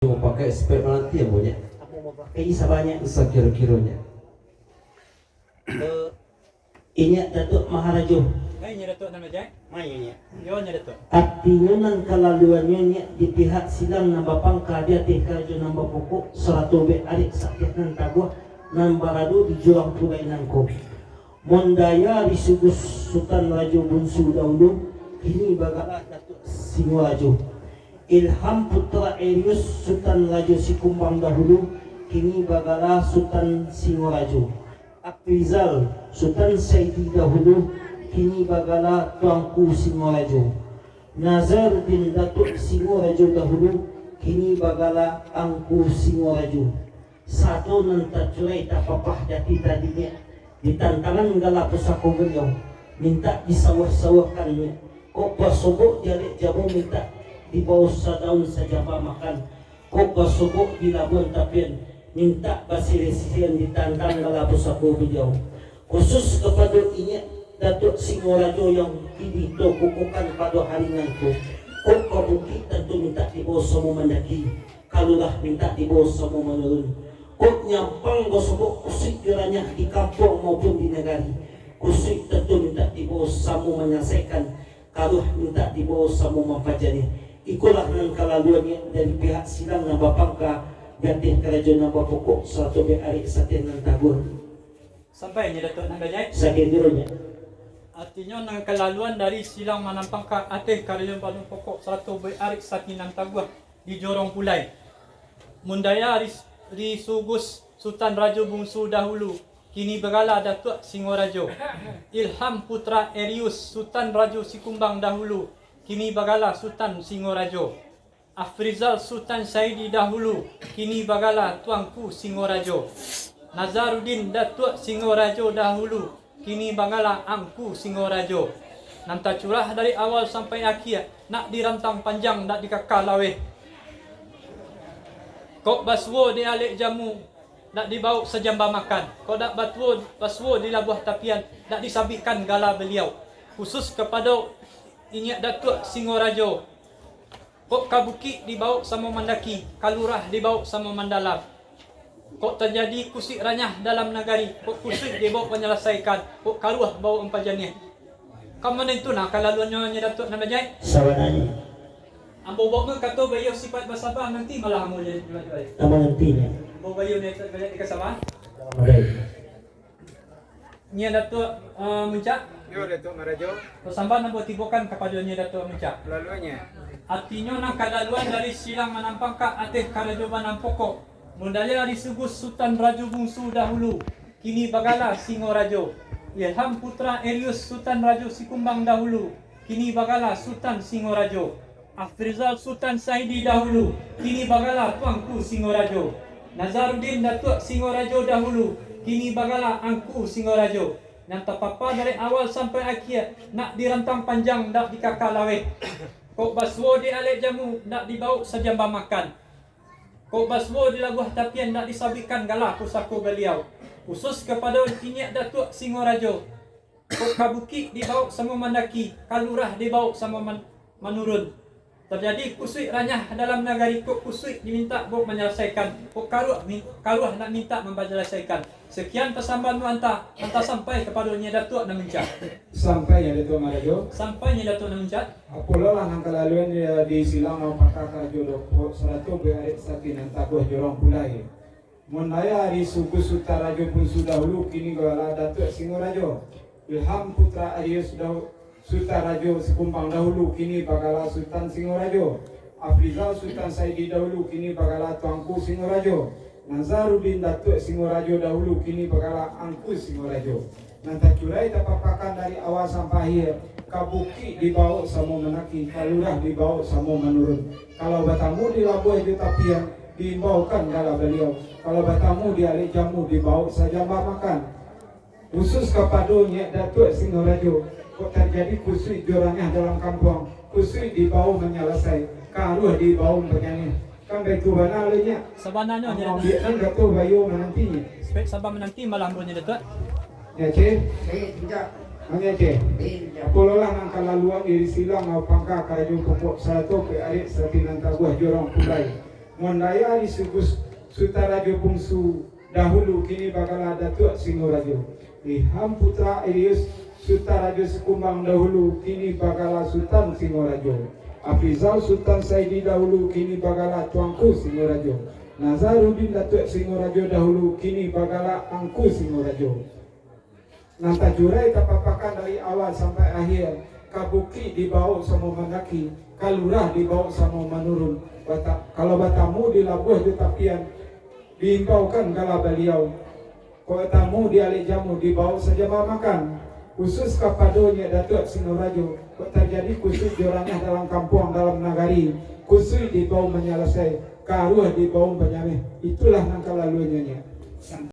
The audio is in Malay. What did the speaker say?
Mau pakai spek nanti ya punya. Kamu mau pakai isa banyak. Isa kira-kiranya. Inya Datuk Maharajo. Ay, nya Datuk nama jay. Mayunya. Yo nya Datuk. Artinya nan kalaluannya di pihak silang nambah pangka dia teh karajo nambah pokok serato be arik sakit nan tabuah nan barado di julang pulai nangko. Mondaya disugus Sultan Rajo Bunsu dahulu kini bagalah Datuk Singarajo. Ilham Putra Erius Sultan Rajo Sikumbang dahulu kini bagalah Sultan Singarajo. Aprizal Sultan Saidi dahulu kini bagalah Tuanku Singarajo. Nazar bin Datuk Singarajo dahulu kini bagalah Angku Singarajo. Satu nan tercurai tak papah jati tadinya ditantangan gala pusako beliau minta disawah-sawahkannya. Kok pasobok jalek jamu minta di bawah sadaun saja makan. Kok pasobok di Labuan Tapian minta basilisian ditantang gala pusako beliau. Khusus kepada inya Datuk Singarajo yang kini to kukukan pada haringanku. Kok kabuki tentu minta di bawah semua mendaki. Kalulah minta di bawah semua menurun. Kok nyampang gosok kusik geranya di kampung maupun di negari. Kusik tentu minta di bawah samu menyelesaikan. Kaluh minta di bawah samu mempajani. Ikulah nan kalaluannya dari pihak silang nambah pangka ganti kerajaan nambah pokok satu be arik satin nan tagur. Sampai nya Datuk nama jay. Sakit dironya. Artinya nang kelaluan dari silang manampang ka ateh karyon padung pokok 100 bay arik sakinang taguah di Jorong Pulai. Mundaya Risugus Sultan Rajo Bungsu dahulu kini berala Datuk Singarajo. Ilham Putra Erius Sultan Rajo Sikumbang dahulu kini berala Sultan Singarajo. Afrizal Sultan Saidi dahulu kini berala Tuanku Singarajo. Nazaruddin Datuk Singarajo dahulu kini berala Angku Singarajo. Nanta curah dari awal sampai akhir nak dirantang panjang nak dikakal laweh. Kok baswo di alik jamu nak dibawa sejamba makan. Kok dak baswo di Labuan Tapian nak disabitkan gala beliau. Khusus kepada Inyak Datuk Singarajo. Kok kabuki dibawa sama mendaki, kalurah dibawa sama mendalam. Kok terjadi kusik ranyah dalam negari, kok kusik dibawa menyelesaikan, kok karuah bawa empajaniah. Kamu itu nak kalaluannya Datuk nama jay. Sawananya. Ambo bawa kata bayo sifat bersabar nanti malah mau jadi jual. Nama nantinya. Ambo bayo ni banyak dikasama. Baik. Nya Datuk Mencak. Yo Datuk Maharajo, Persambahan ambo tibokan kepada Nya Datuk Mencak. laluannya Artinya nang kalaluan dari silang manampang ka ateh karajo manampokok. Mundaya disugus Sultan Rajo Bungsu dahulu kini bagala Singarajo. Ilham Putra Erius Sultan Rajo Sikumbang dahulu kini bagala Sultan Singarajo. Afrizal Sultan Saidi dahulu kini bagala Tuanku Singarajo. Nazaruddin Datuk Singarajo dahulu kini bagala Angku Singarajo. Yang terpapar dari awal sampai akhir nak dirantang panjang dak dikakal laweh. Kok baswo di alik jamu nak dibawa sejamba makan. Kok baswo di Labuan Tapian nak disabitkan galah pusako beliau. Khusus kepada Inyak Datuk Singarajo. Kok kabuki dibawa sama mendaki, kalurah dibawa sama menurun. Terjadi kusik ranyah dalam negari, kok kusik diminta buat menyelesaikan, kok karuah nak minta menyelesaikan. Sekian persambahan anta sampai kepada Nya Datuk nak mencak. sampai ya Datuk Maharajo. Sampai Nya Datuk nak mencak. Apolo lah nang kalaluan dia di silang mau pakar karajo 100 be arik sakin nang tabuh Jorong Pulai. Mondaya hari suku Sultan Rajo Bungsu dahulu kini gala Datuk Singarajo. Ilham Putra Arius Sultan Rajo Sikumbang dahulu kini bagala Sultan Singarajo. Afrizal Sultan Saidi dahulu kini bagala Tuanku Singarajo. Nazaruddin Datuk Singarajo dahulu kini bagala Angku Singarajo. Nanti curai tapapakan dari awal sampai akhir. Kabuki dibawa sama menaki, kalurah dibawa sama menurun. Kalau batamu di Labuan Tapian dibawakan gala beliau. Kalau batamu di alik jamu dibawa saja makan. Khusus kepada Nyak Datuk Singarajo. Kok terjadi kusui jorangnya dalam kampung, kusui dibawa menyelesai, karuh dibawa bernyanyi. Kan begitu banalnya. Sebenarnya Nya Datuk. Dia kan Datuk bayu menantinya. Spek sabar menanti malam Nya Datuk. Ya cik. Hanya cik. Apolo lah nang kalaluan iri silang mau pangka karajo pokok 100 ke arik sapi nang taguah Jorong Pulai. Mondaya di Sugus Sutarajo Bungsu dahulu kini bakal Datuk Singorajo. Ilham Putra Elius Sutarajo Sekumbang dahulu kini bakal Sultan Singorajo. Afrizal Sultan Saidi dahulu kini bakal Tuanku Singorajo. Nazaruddin Datuk Singorajo dahulu kini bakal Angku Singorajo. Nanta jurai tapapakan dari awal sampai akhir. Kabuki dibawa sama Mandaki, Kalurah dibawa sama Manurun. Kalau batamu di Labuh di Tapian, diimbaukan kala beliau. Kalau tamu di Alik Jamu dibawa saja makan. Khusus kapadonya Datuk Singorajo, kok terjadi khusus diorangnya dalam kampung, dalam nagari. Khusus dibawa menyelesai, karuah dibawa menyameh. Itulah nangka laluannya.